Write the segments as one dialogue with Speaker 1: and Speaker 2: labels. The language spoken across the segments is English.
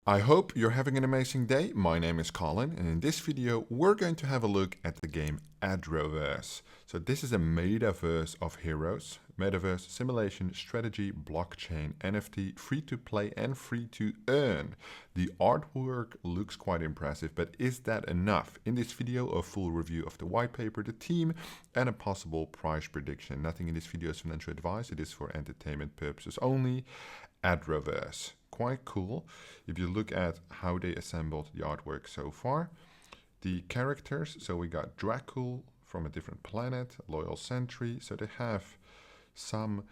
Speaker 1: I hope you're having an amazing day. My name is Colin, and in this video we're going to have a look at the game Adroverse. So this is a Metaverse of Heroes. Metaverse, simulation, strategy, blockchain, NFT, free to play and free to earn. The artwork looks quite impressive, but is that enough? In this video, a full review of the white paper, the team, and a possible price prediction. Nothing in this video is financial advice, it is for entertainment purposes only. Adroverse. Quite cool. If you look at how they assembled the artwork so far, the characters, so we got Dracul from a different planet, Loyal Sentry, so they have some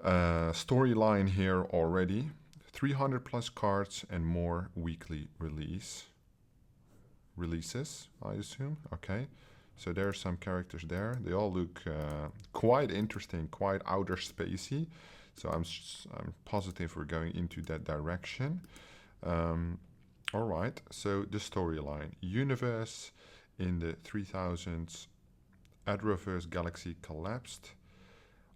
Speaker 1: storyline here already, 300 plus cards and more weekly releases, I assume. Okay, so there are some characters there. They all look quite interesting, quite outer spacey. So I'm positive we're going into that direction. All right, so the storyline. Universe in the 3000s, Adroverse galaxy collapsed.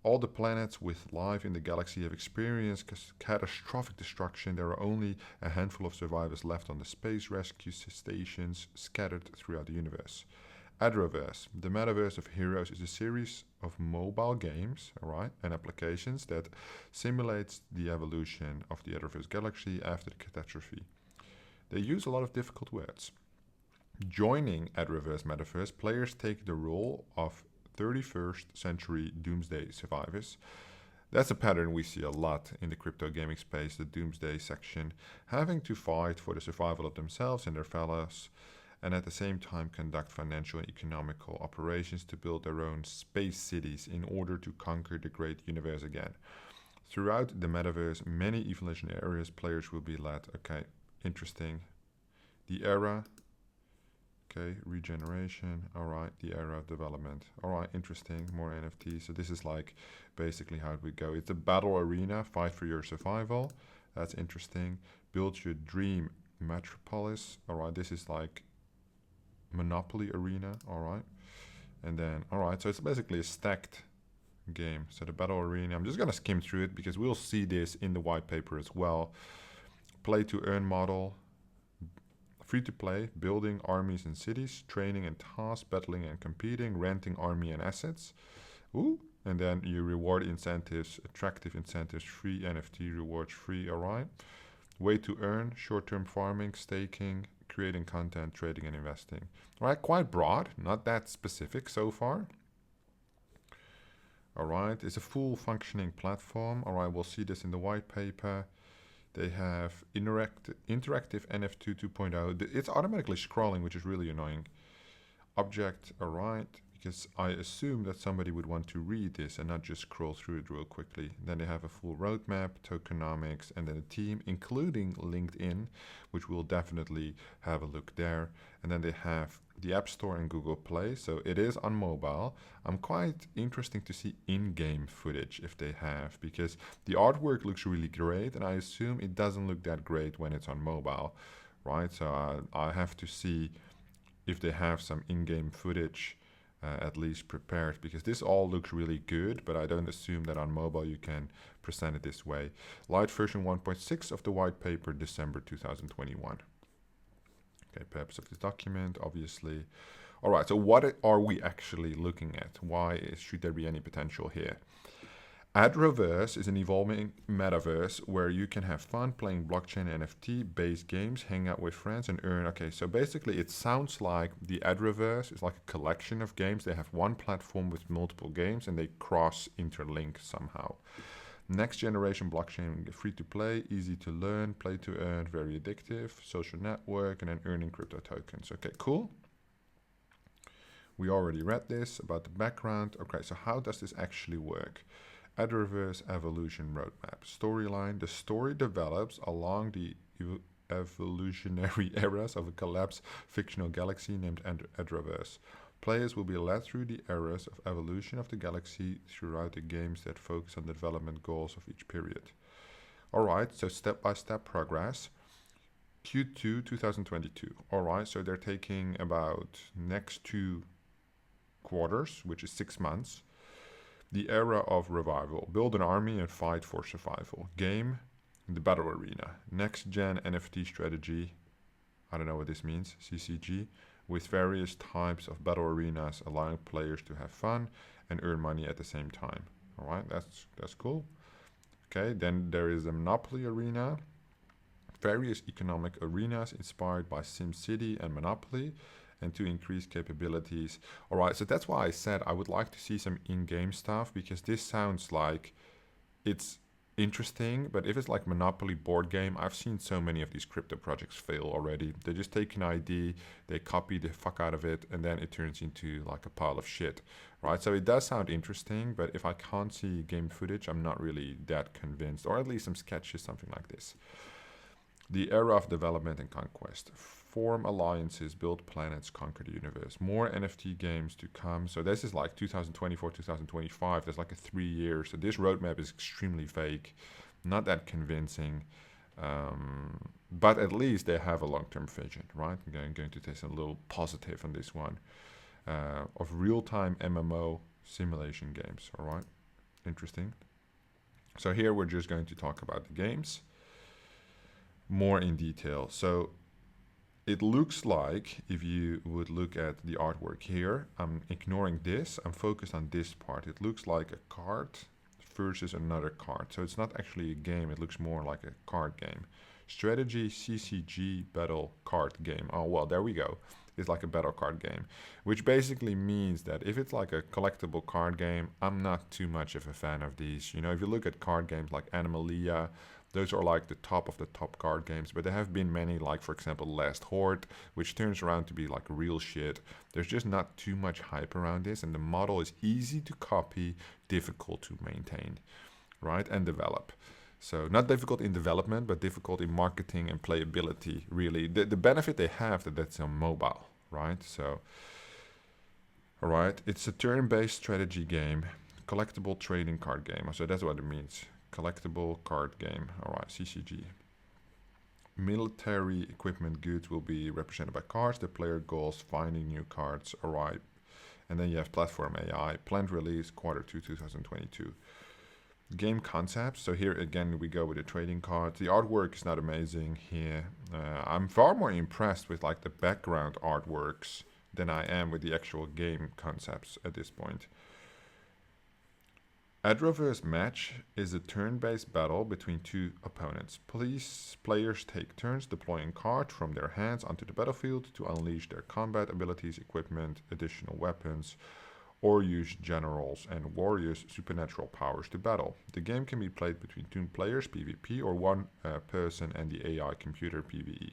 Speaker 1: All the planets with life in the galaxy have experienced catastrophic destruction. There are only a handful of survivors left on the space rescue stations scattered throughout the universe. Adroverse, the Metaverse of Heroes, is a series of mobile games, and applications that simulates the evolution of the Adroverse galaxy after the catastrophe. They use a lot of difficult words. Joining Adroverse Metaverse, players take the role of 31st century doomsday survivors. That's a pattern we see a lot in the crypto gaming space, the doomsday section, having to fight for the survival of themselves and their fellows, and at the same time conduct financial and economical operations to build their own space cities in order to conquer the great universe again. Throughout the metaverse, many evolutionary areas players will be led. Okay, interesting. The era, okay, regeneration, all right, the era of development. All right, interesting, more NFTs. So this is like basically how we go. It's a battle arena, fight for your survival. That's interesting. Build your dream metropolis. All right, this is like Monopoly arena, all right, and then all right, so it's basically a stacked game. So the battle arena, I'm just gonna skim through it because we'll see this in the white paper as well. Play to earn model, free to play, building armies and cities, training and tasks, battling and competing, renting army and assets. Ooh, and then you reward incentives, attractive incentives, free NFT rewards, free, all right. Way to earn, short-term farming, staking, creating content, trading and investing. All right, quite broad, not that specific so far. All right, it's a full functioning platform. All right, we'll see this in the white paper. They have interactive NFT 2.0. It's automatically scrolling, which is really annoying. Object, all right, because I assume that somebody would want to read this and not just scroll through it real quickly. Then they have a full roadmap, tokenomics, and then a team, including LinkedIn, which we'll definitely have a look there. And then they have the App Store and Google Play, so it is on mobile. I'm quite interested to see in-game footage if they have, because the artwork looks really great, and I assume it doesn't look that great when it's on mobile, right? So I have to see if they have some in-game footage at least prepared, because this all looks really good, but I don't assume that on mobile you can present it this way. Light version 1.6 of the white paper, December 2021. Okay, purpose of this document, obviously. All right, so what are we actually looking at? Why should there be any potential here? Adroverse is an evolving metaverse where you can have fun playing blockchain NFT-based games, hang out with friends, and earn. Okay, so basically it sounds like the Adroverse is like a collection of games. They have one platform with multiple games, and they cross-interlink somehow. Next generation blockchain, free to play, easy to learn, play to earn, very addictive, social network, and then earning crypto tokens. Okay, cool. We already read this about the background. Okay, so how does this actually work? Adroverse evolution roadmap. Storyline. The story develops along the evolutionary eras of a collapsed fictional galaxy named Adroverse. Players will be led through the eras of evolution of the galaxy throughout the games that focus on the development goals of each period. Alright, so step-by-step progress. Q2 2022. Alright, so they're taking about next 2 quarters, which is 6 months. The era of revival. Build an army and fight for survival. Game the battle arena. Next gen NFT strategy. I don't know what this means. CCG. With various types of battle arenas allowing players to have fun and earn money at the same time. All right, that's cool. Okay, then there is a Monopoly arena. Various economic arenas inspired by SimCity and Monopoly, and to increase capabilities. All right, so that's why I said I would like to see some in-game stuff, because this sounds like it's interesting, but if it's like Monopoly board game, I've seen so many of these crypto projects fail already. They just take an ID, they copy the fuck out of it, and then it turns into like a pile of shit, right? So it does sound interesting, but if I can't see game footage, I'm not really that convinced, or at least some sketches, something like this. The era of development and conquest. Form alliances, build planets, conquer the universe. More NFT games to come. So this is like 2024, 2025. There's like a 3 years. So this roadmap is extremely vague, not that convincing. But at least they have a long-term vision, right? I'm going to take a little positive on this one. Of real-time MMO simulation games, all right? Interesting. So here we're just going to talk about the games more in detail. So it looks like, if you would look at the artwork here, I'm ignoring this, I'm focused on this part. It looks like a card versus another card. So it's not actually a game, it looks more like a card game. Strategy, CCG, battle card game. Oh, well, there we go. It's like a battle card game, which basically means that if it's like a collectible card game, I'm not too much of a fan of these. You know, if you look at card games like Animalia, those are like the top of the top card games, but there have been many, like for example Last Horde, which turns around to be like real shit. There's just not too much hype around this, and the model is easy to copy, difficult to maintain, right, and develop. So not difficult in development, but difficult in marketing and playability, really. The benefit they have that's on mobile, right? So, all right, it's a turn-based strategy game, collectible trading card game. So that's what it means. Collectible card game. All right, CCG. Military equipment goods will be represented by cards. The player goals finding new cards. All right. And then you have platform AI. Planned release Q2 2022. Game concepts. So here again we go with the trading cards. The artwork is not amazing here. I'm far more impressed with like the background artworks than I am with the actual game concepts at this point. Adroverse match is a turn-based battle between two opponents. Players take turns deploying cards from their hands onto the battlefield to unleash their combat abilities, equipment, additional weapons, or use generals and warriors' supernatural powers to battle. The game can be played between two players PvP or one person and the AI computer PvE.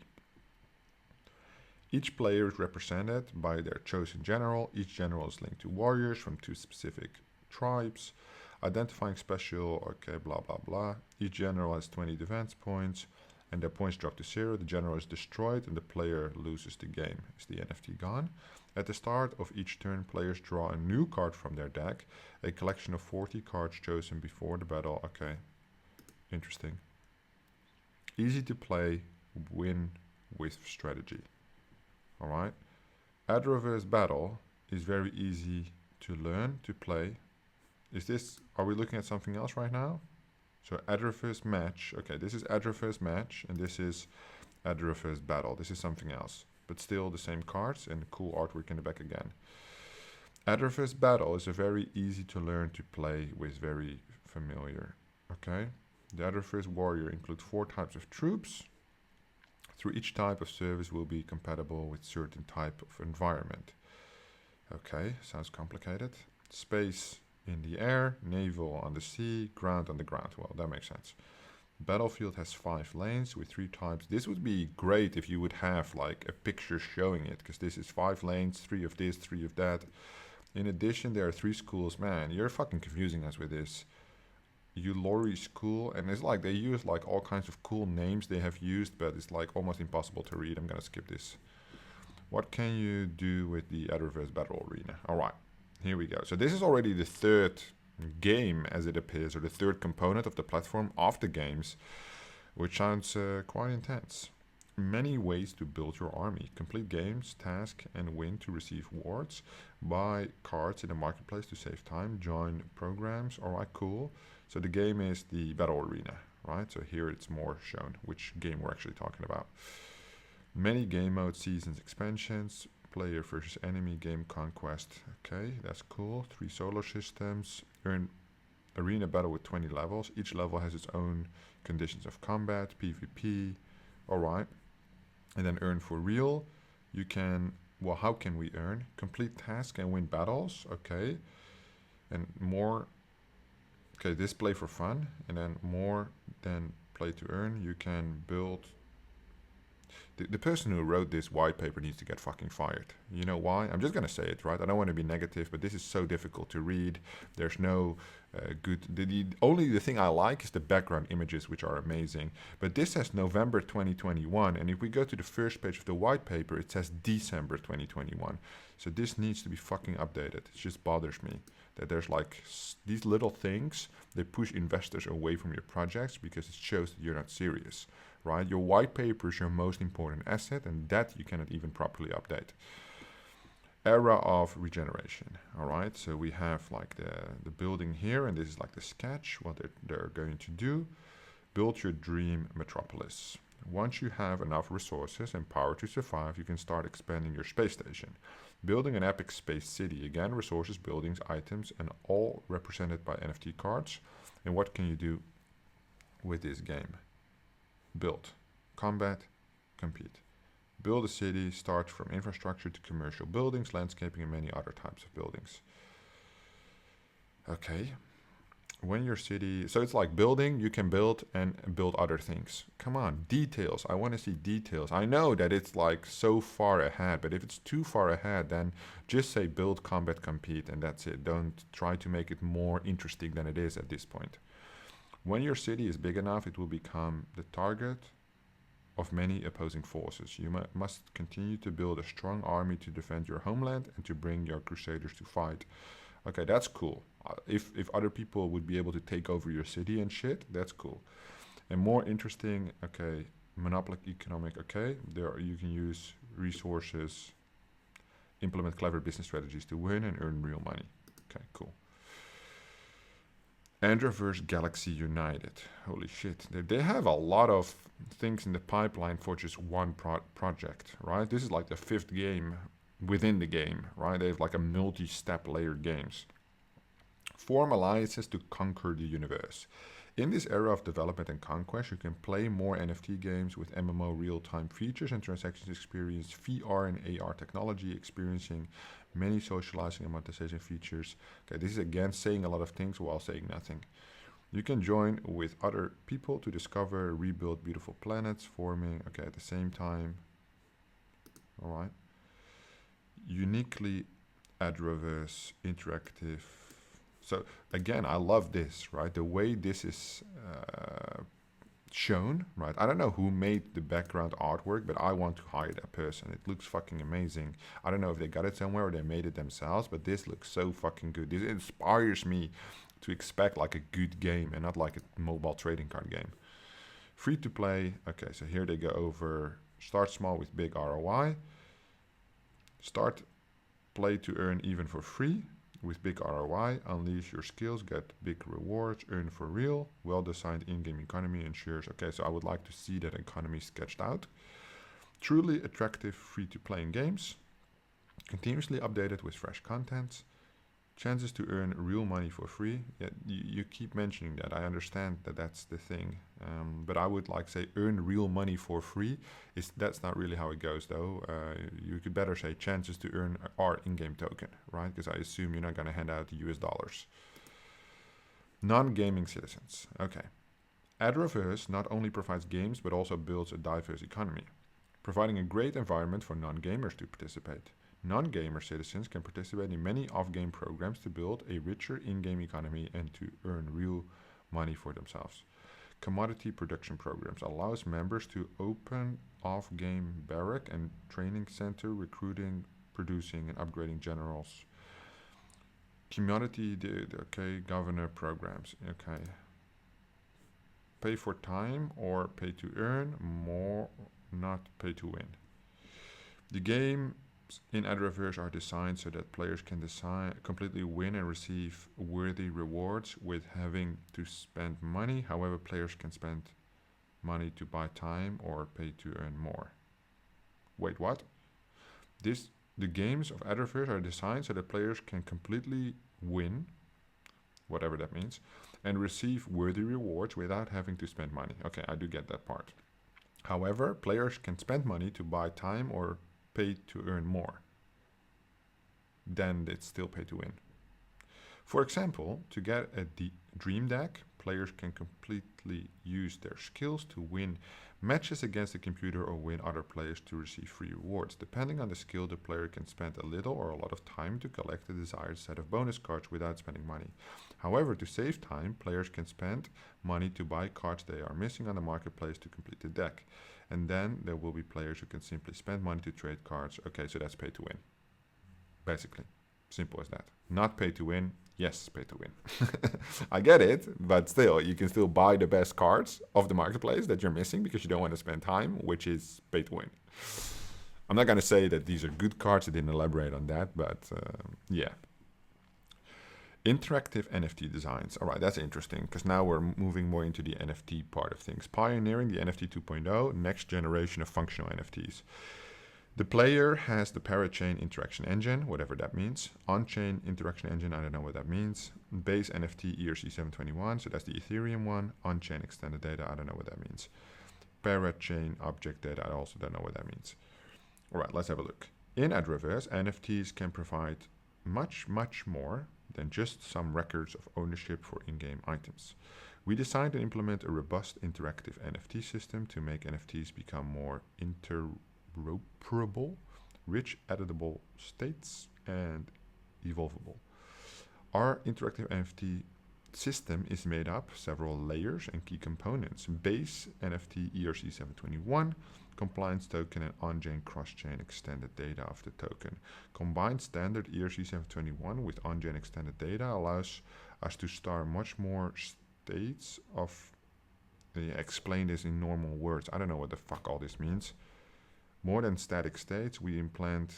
Speaker 1: Each player is represented by their chosen general. Each general is linked to warriors from two specific tribes. Identifying special, okay, blah, blah, blah. Each general has 20 defense points, and their points drop to 0. The general is destroyed, and the player loses the game. Is the NFT gone? At the start of each turn, players draw a new card from their deck, a collection of 40 cards chosen before the battle. Okay, interesting. Easy to play, win with strategy. All right. Adroverse Battle is very easy to learn, to play. Are we looking at something else right now? So Adroverse Match, okay, this is Adroverse Match, and this is Adroverse Battle. This is something else, but still the same cards and cool artwork in the back again. Adroverse Battle is a very easy to learn to play with, very familiar, okay? The Adroverse Warrior includes 4 types of troops. Through each type of service will be compatible with certain type of environment. Okay, sounds complicated. Space in the air, naval on the sea, ground on the ground. Well, that makes sense. Battlefield has 5 lanes with 3 types. This would be great if you would have like a picture showing it, because this is 5 lanes, 3 of this, 3 of that. In addition, there are 3 schools. Man, you're fucking confusing us with this. Ulori School, and it's like they use like all kinds of cool names they have used, but it's like almost impossible to read. I'm gonna skip this. What can you do with the Adroverse Battle Arena? All right. Here we go. So this is already the 3rd game, as it appears, or the 3rd component of the platform of the games, which sounds quite intense. Many ways to build your army. Complete games, task, and win to receive rewards. Buy cards in the marketplace to save time. Join programs. All right, cool. So the game is the battle arena, right? So here it's more shown which game we're actually talking about. Many game modes, seasons, expansions, player versus enemy, game conquest. Okay, that's cool. 3 solar systems. Earn arena battle with 20 levels. Each level has its own conditions of combat, PvP. Alright. And then earn for real. You can, well, how can we earn? Complete tasks and win battles. Okay. And more, okay, this play for fun. And then more than play to earn. You can build. The person who wrote this white paper needs to get fucking fired. You know why? I'm just going to say it, right? I don't want to be negative, but this is so difficult to read. There's no good... Only the thing I like is the background images, which are amazing. But this says November 2021, and if we go to the first page of the white paper, it says December 2021. So this needs to be fucking updated. It just bothers me that there's like these little things, they push investors away from your projects because it shows that you're not serious. Right? Your white paper is your most important asset, and that you cannot even properly update. Era of regeneration. All right, so we have like the building here, and this is like the sketch, what they're going to do. Build your dream metropolis. Once you have enough resources and power to survive, you can start expanding your space station. Building an epic space city. Again, resources, buildings, items, and all represented by NFT cards. And what can you do with this game? Build, combat, compete. Build a city, start from infrastructure to commercial buildings, landscaping, and many other types of buildings. Okay. When your city... So it's like building, you can build and build other things. Come on, details. I want to see details. I know that it's like so far ahead, but if it's too far ahead, then just say build, combat, compete, and that's it. Don't try to make it more interesting than it is at this point. When your city is big enough, it will become the target of many opposing forces. You must continue to build a strong army to defend your homeland and to bring your crusaders to fight. Okay, that's cool. If other people would be able to take over your city and shit, that's cool. And more interesting, okay, monopoly economic, okay, there you can use resources, implement clever business strategies to win and earn real money. Okay, cool. Adroverse Galaxy United. Holy shit. They have a lot of things in the pipeline for just one project, right? This is like the 5th game within the game, right? They have like a multi-step layered games. Form alliances to conquer the universe. In this era of development and conquest, you can play more NFT games with MMO real-time features and transactions, experience VR and AR technology, experiencing many socializing and monetization features. Okay, this is again saying a lot of things while saying nothing. You can join with other people to discover, rebuild beautiful planets, forming, okay, at the same time. All right. Uniquely Adroverse interactive. So again, I love this, right? The way this is shown, right? I don't know who made the background artwork, but I want to hire that person. It looks fucking amazing. I don't know if they got it somewhere or they made it themselves, but this looks so fucking good. This inspires me to expect like a good game and not like a mobile trading card game. Free to play. Okay, so here they go over start small with big ROI. Start play to earn even for free. With big ROI, unleash your skills, get big rewards, earn for real, well-designed in-game economy ensures. Okay, so I would like to see that economy sketched out. Truly attractive free-to-play games, continuously updated with fresh content, chances to earn real money for free. Yeah, you keep mentioning that. I understand that that's the thing, but I would like say earn real money for free. That's not really how it goes though. You could better say chances to earn our in-game token, right? Because I assume you're not going to hand out the US dollars. Non-gaming citizens. Okay. Adroverse not only provides games but also builds a diverse economy, providing a great environment for non-gamers to participate. Non-gamer citizens can participate in many off-game programs to build a richer in-game economy and to earn real money for themselves. Commodity production programs allows members to open off-game barrack and training center, recruiting, producing, and upgrading generals. Commodity, okay, governor programs, okay. Pay for time or pay to earn, more, not pay to win. The game in Adroverse are designed so that players can completely win and receive worthy rewards with having to spend money. However, players can spend money to buy time or pay to earn more. Wait, what? The games of Adroverse are designed so that players can completely win, whatever that means, and receive worthy rewards without having to spend money. Okay, I do get that part. However, players can spend money to buy time or pay to earn more. Then it's still pay to win. For example, to get a dream deck, players can completely use their skills to win matches against the computer or win other players to receive free rewards. Depending on the skill, the player can spend a little or a lot of time to collect the desired set of bonus cards without spending money. However, to save time, players can spend money to buy cards they are missing on the marketplace to complete the deck. And then there will be players who can simply spend money to trade cards. Okay, so that's pay to win. Basically, simple as that. Not pay to win. Yes, pay to win. I get it, but still, you can still buy the best cards of the marketplace that you're missing because you don't want to spend time, which is pay to win. I'm not going to say that these are good cards. I didn't elaborate on that, but yeah. Interactive NFT designs. All right, that's interesting because now we're moving more into the NFT part of things. Pioneering the NFT 2.0, next generation of functional NFTs. The player has the parachain interaction engine, whatever that means. On-chain interaction engine, I don't know what that means. Base NFT ERC721, so that's the Ethereum one. On-chain extended data, I don't know what that means. Parachain object data, I also don't know what that means. All right, let's have a look. In Adroverse, NFTs can provide much, much more than just some records of ownership for in-game items. We designed and implement a robust interactive NFT system to make NFTs become more interoperable, rich editable states, and evolvable. Our interactive NFT system is made up several layers and key components. Base NFT ERC721, compliance token, and on-chain cross-chain extended data of the token. Combined standard ERC721 with on-chain extended data allows us to store much more states of... explain this in normal words. I don't know what the fuck all this means. More than static states, we implemented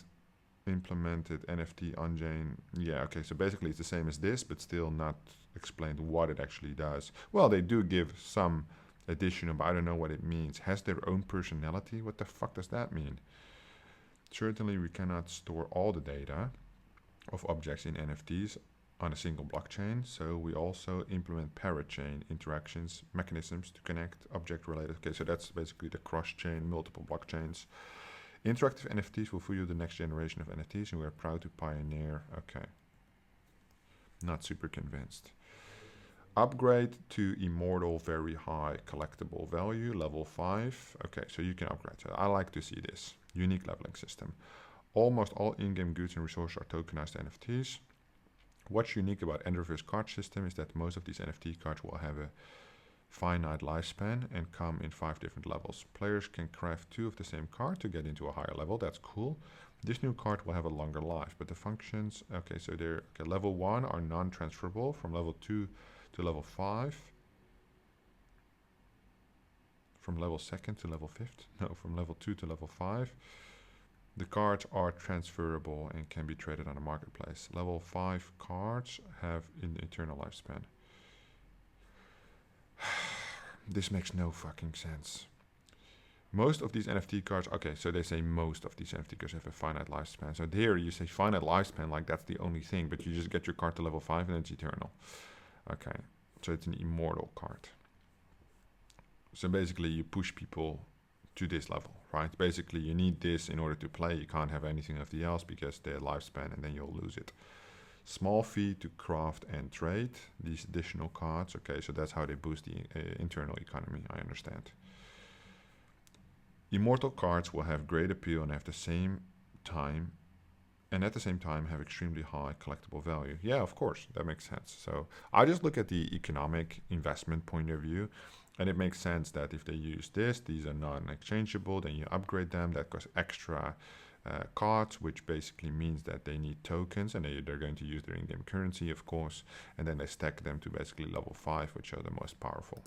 Speaker 1: NFT on-chain. Yeah, okay, so basically it's the same as this, but still not explained what it actually does. Well, they do give some additional, but I don't know what it means. Has their own personality? What the fuck does that mean? Certainly, we cannot store all the data of objects in NFTs on a single blockchain, so we also implement parachain interactions mechanisms to connect object-related. Okay, so that's basically the cross-chain, multiple blockchains. Interactive NFTs will fuel the next generation of NFTs, and we're proud to pioneer. Okay. Not super convinced. Upgrade to immortal, very high collectible value, level 5. Okay, so you can upgrade. So I like to see this. Unique leveling system. Almost all in-game goods and resources are tokenized NFTs. What's unique about Adroverse card system is that most of these NFT cards will have a finite lifespan and come in 5 different levels. Players can craft 2 of the same card to get into a higher level. That's cool. This new card will have a longer life, but the functions, okay, so they're level 1 are non-transferable from level 2 to level 5. From level 2nd to level 5th? No, from level 2 to level 5. The cards are transferable and can be traded on the marketplace. Level 5 cards have an eternal lifespan. This makes no fucking sense. Most of these NFT cards, okay, so they say most of these NFT cards have a finite lifespan. So here you say finite lifespan, like that's the only thing, but you just get your card to level 5 and it's eternal. Okay, so it's an immortal card. So basically you push people to this level, right? Basically you need this in order to play. You can't have anything of the else because their lifespan and then you'll lose it. Small fee to craft and trade these additional cards. Okay, so that's how they boost the internal economy, I understand. Immortal cards will have great appeal and at the same time have extremely high collectible value. Yeah, of course, that makes sense. So I just look at the economic investment point of view, and it makes sense that if they use this, these are non-exchangeable, then you upgrade them, that costs extra cards, which basically means that they need tokens, and they're going to use their in-game currency, of course, and then they stack them to basically level 5, which are the most powerful.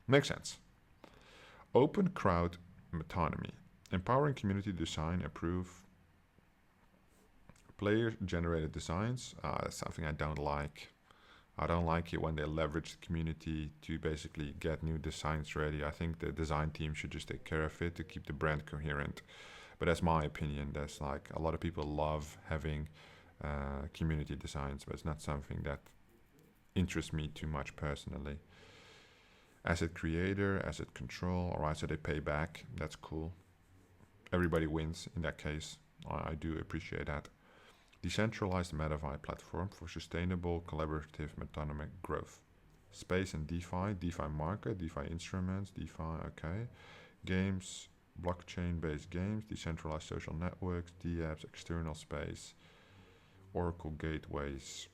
Speaker 1: Makes sense. Open crowd autonomy. Empowering community design, approve Player-generated designs, that's something I don't like. I don't like it when they leverage the community to basically get new designs ready. I think the design team should just take care of it to keep the brand coherent. But that's my opinion. That's like a lot of people love having community designs, but it's not something that interests me too much personally. Asset creator, asset control. All right, so they pay back. That's cool. Everybody wins in that case. I do appreciate that. Decentralized MetaVi platform for sustainable collaborative metonymic growth. Space and DeFi, DeFi market, DeFi instruments, DeFi, okay. Games, blockchain-based games, decentralized social networks, DApps, external space, Oracle gateways.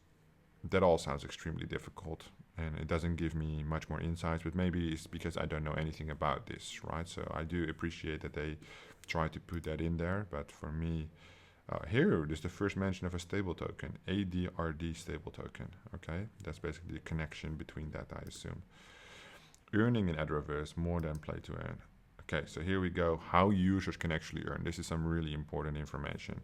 Speaker 1: That all sounds extremely difficult, and it doesn't give me much more insights, but maybe it's because I don't know anything about this, right? So I do appreciate that they try to put that in there, but for me, here, there's the first mention of a stable token, ADRD stable token. Okay, that's basically the connection between that, I assume. Earning in Adroverse more than play to earn. Okay, so here we go. How users can actually earn. This is some really important information.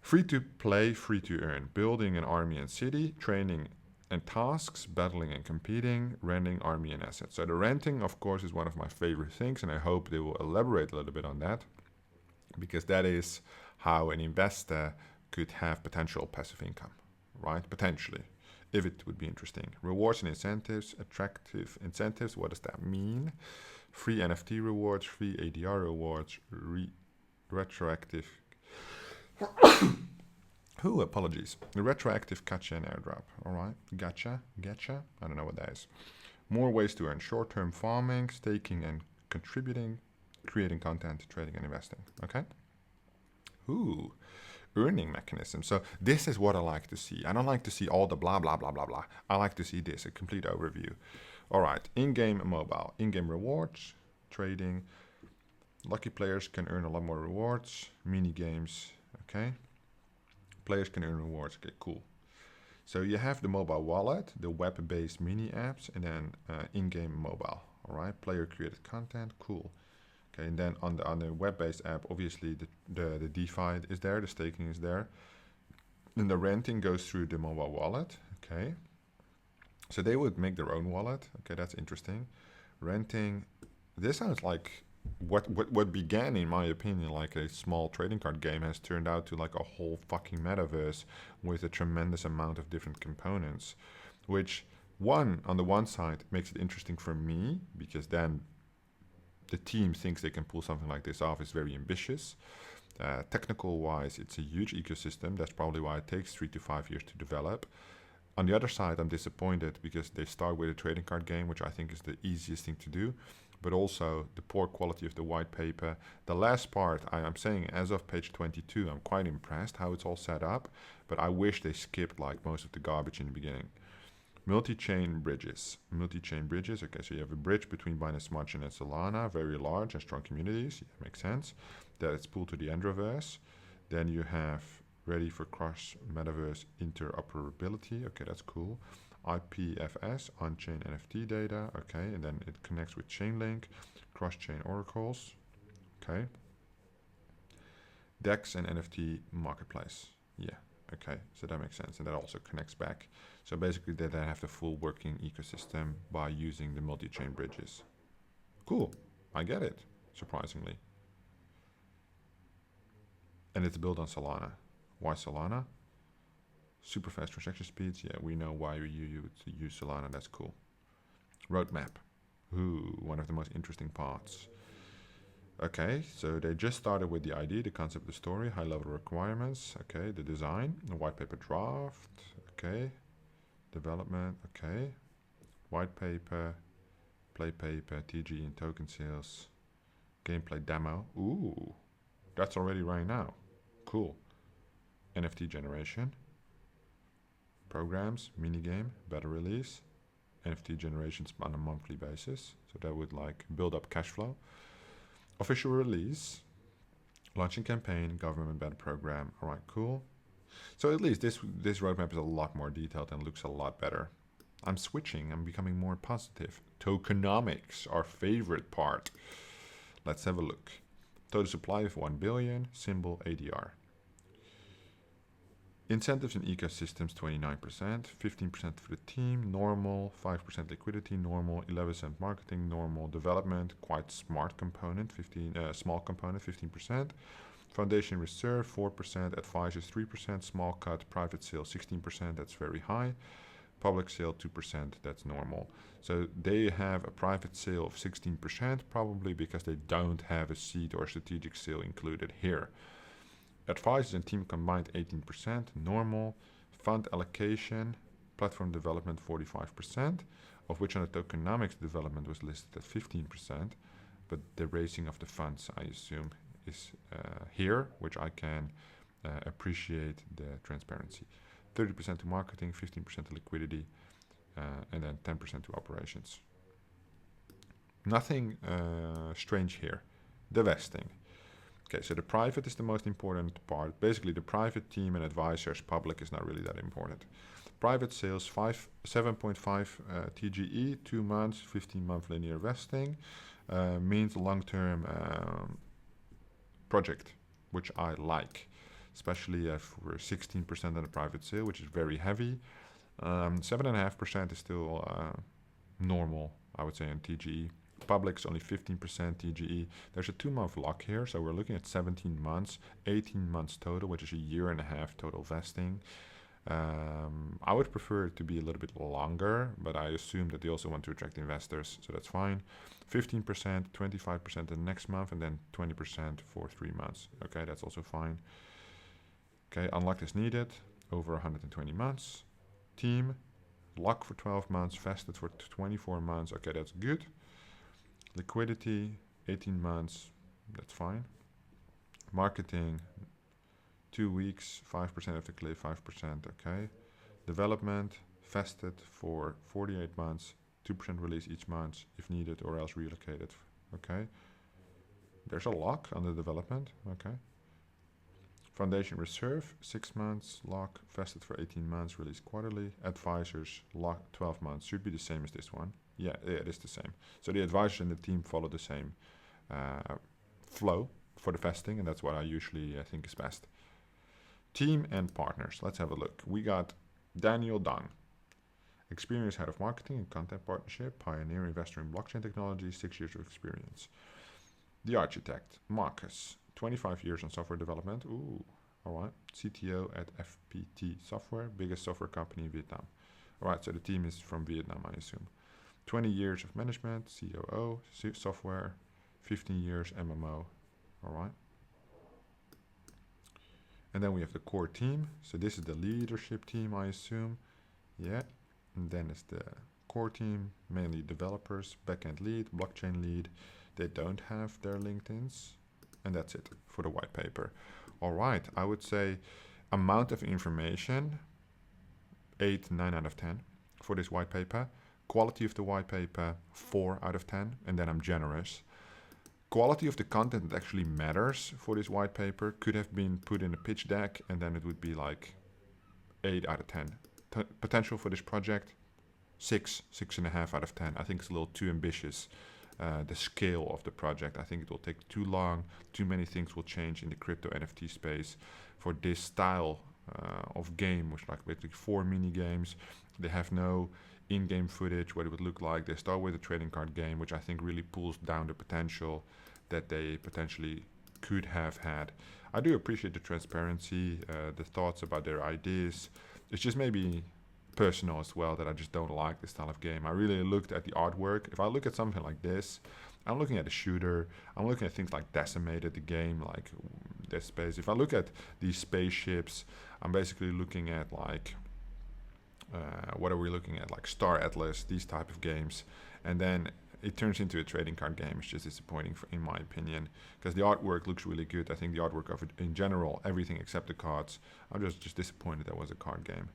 Speaker 1: Free to play, free to earn. Building an army and city, training and tasks, battling and competing, renting army and assets. So the renting, of course, is one of my favorite things, and I hope they will elaborate a little bit on that, because that is how an investor could have potential passive income, right? Potentially, if it would be interesting. Rewards and incentives, attractive incentives. What does that mean? Free NFT rewards, free ADR rewards, retroactive. Apologies. The retroactive gacha and airdrop. All right, gacha. I don't know what that is. More ways to earn: short-term farming, staking and contributing, creating content, trading and investing. Okay. Earning mechanism. So this is what I like to see. I don't like to see all the blah, blah, blah, blah, blah. I like to see this, a complete overview. All right, in-game mobile. In-game rewards, trading. Lucky players can earn a lot more rewards. Mini games, okay. Players can earn rewards, okay, cool. So you have the mobile wallet, the web-based mini apps, and then in-game mobile, all right. Player-created content, cool. Okay, and then on the web-based app, obviously the DeFi is there, the staking is there. And the renting goes through the mobile wallet, okay. So they would make their own wallet, okay, that's interesting. Renting, this sounds like what began, in my opinion, like a small trading card game has turned out to like a whole fucking metaverse with a tremendous amount of different components, which on the one side makes it interesting for me, because then the team thinks they can pull something like this off. Is very ambitious. Technical wise, it's a huge ecosystem. That's probably why it takes 3 to 5 years to develop. On the other side, I'm disappointed because they start with a trading card game, which I think is the easiest thing to do, but also the poor quality of the white paper. The last part, I'm saying as of page 22, I'm quite impressed how it's all set up, but I wish they skipped like most of the garbage in the beginning. Multi-chain bridges. Okay, so you have a bridge between Binance Smart Chain and Solana, very large and strong communities. Yeah, makes sense. That it's pulled to the Adroverse. Then you have ready for cross-metaverse interoperability. Okay, that's cool. IPFS, on-chain NFT data. Okay, and then it connects with Chainlink, cross-chain oracles. Okay. DEX and NFT marketplace. Yeah. Okay, so that makes sense, and that also connects back. So basically, they have the full working ecosystem by using the multi-chain bridges. Cool, I get it, surprisingly. And it's built on Solana. Why Solana? Super fast transaction speeds. Yeah, we know why you use Solana. That's cool. Roadmap. One of the most interesting parts. Okay, so they just started with the idea, the concept, the story, high-level requirements. Okay, the design, the white paper draft. Okay, development. Okay, white paper, play paper, TG and token sales, gameplay demo. That's already right now. Cool. NFT generation, programs, minigame, beta release, NFT generations on a monthly basis. So that would like build up cash flow. Official release, launching campaign, government beta program. All right, cool. So at least this roadmap is a lot more detailed and looks a lot better. I'm switching. I'm becoming more positive. Tokenomics, our favorite part. Let's have a look. Total supply of 1 billion, symbol ADR. Incentives and ecosystems 29%, 15% for the team, normal, 5% liquidity, normal, 11% marketing, normal, development, quite smart component, small component, 15%. Foundation reserve 4%, advisors 3%, small cut, private sale 16%, that's very high. Public sale 2%, that's normal. So they have a private sale of 16%, probably because they don't have a seed or strategic sale included here. Advisors and team combined 18%, normal. Fund allocation, platform development 45%, of which on the tokenomics development was listed at 15%, but the raising of the funds, I assume, is here, which I can appreciate the transparency. 30% to marketing, 15% to liquidity, and then 10% to operations. Nothing strange here. The vesting. Okay, so the private is the most important part. Basically, the private team and advisors, public is not really that important. Private sales, 7.5 TGE, 2 months, 15-month linear vesting, means long-term project, which I like, especially for 16% on the private sale, which is very heavy. 7.5% is still normal, I would say, on TGE. Public's only 15% TGE. There's a 2-month lock here, so we're looking at 17 months, 18 months total, which is a 1.5 years total vesting. I would prefer it to be a little bit longer, but I assume that they also want to attract investors, so that's fine. 15%, 25% the next month, and then 20% for 3 months. Okay, that's also fine. Okay, unlocked is needed, over 120 months. Team, lock for 12 months, vested for 24 months. Okay, that's good. Liquidity, 18 months, that's fine. Marketing, 2 weeks, 5% of the cliff, 5%, okay. Development, vested for 48 months, 2% release each month if needed or else relocated, okay. There's a lock on the development, okay. Foundation reserve, 6 months, lock, vested for 18 months, release quarterly. Advisors, lock 12 months, should be the same as this one. Yeah, it is the same. So the advisors and the team follow the same flow for the vesting, and that's what I usually think is best. Team and partners, let's have a look. We got Daniel Dong, experienced head of marketing and content partnership, pioneer investor in blockchain technology, 6 years of experience. The architect, Marcus, 25 years on software development. Ooh, all right. CTO at FPT Software, biggest software company in Vietnam. All right, so the team is from Vietnam, I assume. 20 years of management, COO, software, 15 years MMO. All right. And then we have the core team. So this is the leadership team, I assume. Yeah. And then it's the core team, mainly developers, backend lead, blockchain lead. They don't have their LinkedIns. And that's it for the white paper. All right. I would say amount of information, 8, 9 out of 10 for this white paper. Quality of the white paper, 4 out of 10, and then I'm generous. Quality of the content that actually matters for this white paper could have been put in a pitch deck, and then it would be like 8 out of 10. Potential for this project, 6, 6.5 out of 10. I think it's a little too ambitious. The scale of the project, I think it will take too long. Too many things will change in the crypto NFT space for this style of game, which like basically 4 mini games. They have no in-game footage, what it would look like. They start with a trading card game, which I think really pulls down the potential that they potentially could have had. I do appreciate the transparency, the thoughts about their ideas. It's just maybe personal as well that I just don't like this style of game. I really looked at the artwork. If I look at something like this, I'm looking at a shooter. I'm looking at things like Decimated, the game, like Dead Space. If I look at these spaceships, I'm basically looking at like what are we looking at, like Star Atlas, these type of games, and then it turns into a trading card game. It's just disappointing in my opinion, because the artwork looks really good. I think the artwork of it in general, everything except the cards, I'm just disappointed that was a card game.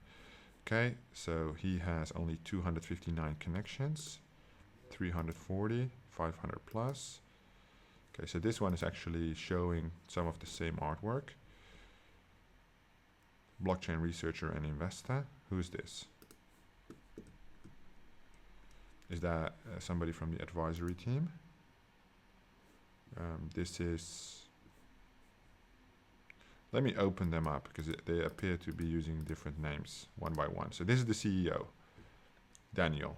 Speaker 1: Okay, so he has only 259 connections, 340, 500 plus. Okay, so this one is actually showing some of the same artwork. Blockchain researcher and investor. Who's this? Is that somebody from the advisory team? This is Let me open them up because they appear to be using different names one by one. So this is the CEO, Daniel.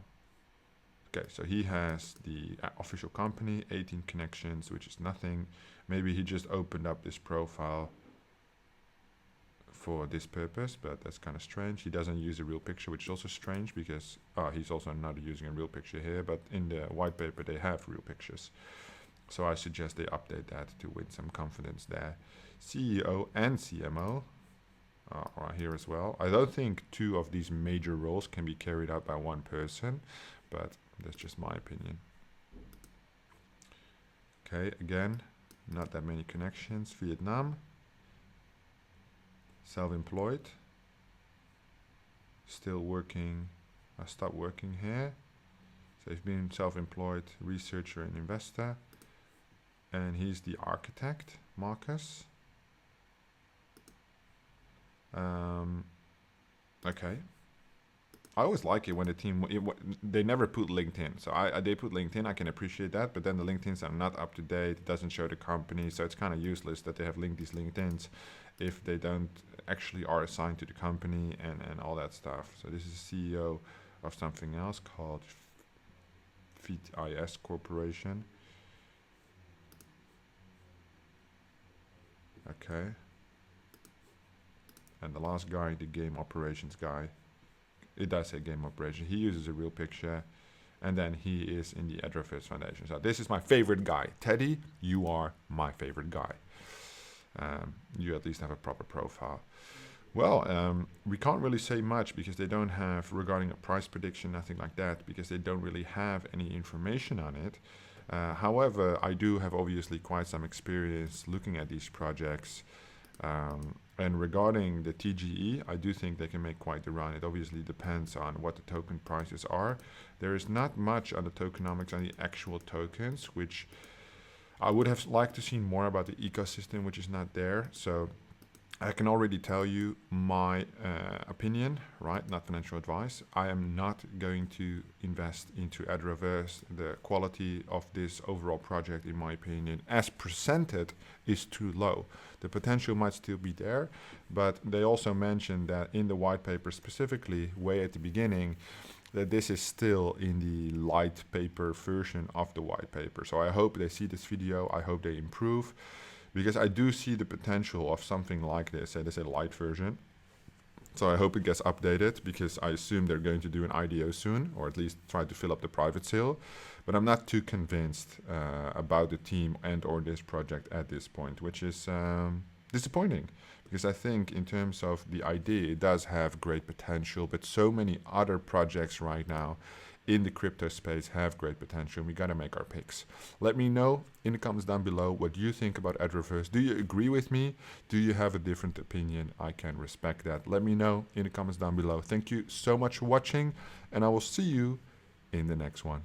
Speaker 1: Okay, so he has the official company, 18 connections, which is nothing. Maybe he just opened up this profile for this purpose, but that's kind of strange. He doesn't use a real picture, which is also strange because he's also not using a real picture here, but in the white paper they have real pictures. So I suggest they update that to win some confidence there. CEO and CMO are here as well. I don't think two of these major roles can be carried out by one person, but that's just my opinion. Okay, again, not that many connections. Vietnam. Self-employed. Still working. I stopped working here. So he's been self-employed researcher and investor. And he's the architect, Marcus. Okay. I always like it when the team, they never put LinkedIn. So they put LinkedIn, I can appreciate that, but then the LinkedIns are not up to date. It doesn't show the company. So it's kind of useless that they have linked these LinkedIns if they don't actually are assigned to the company and all that stuff. So this is CEO of something else called FIT Corporation. Okay. And the last guy, the game operations guy. It does say game operation. He uses a real picture. And then he is in the Adroverse Foundation. So this is my favorite guy. Teddy, you are my favorite guy. You at least have a proper profile. Well, we can't really say much because they don't have, regarding a price prediction, nothing like that, because they don't really have any information on it. However, I do have obviously quite some experience looking at these projects. And regarding the TGE, I do think they can make quite the run. It obviously depends on what the token prices are. There is not much on the tokenomics on the actual tokens, which I would have liked to see more about the ecosystem, which is not there. So I can already tell you my opinion, right? Not financial advice. I am not going to invest into Adroverse. The quality of this overall project, in my opinion, as presented, is too low. The potential might still be there, but they also mentioned that in the white paper specifically, way at the beginning, that this is still in the light paper version of the white paper. So I hope they see this video. I hope they improve. Because I do see the potential of something like this. This is a light version. So I hope it gets updated because I assume they're going to do an IDO soon, or at least try to fill up the private sale. But I'm not too convinced about the team and or this project at this point, which is disappointing. Because I think in terms of the idea, it does have great potential, but so many other projects right now in the crypto space have great potential. We gotta make our picks. Let me know in the comments down below what you think about Adroverse. Do you agree with me? Do you have a different opinion? I can respect that. Let me know in the comments down below. Thank you so much for watching, and I will see you in the next one.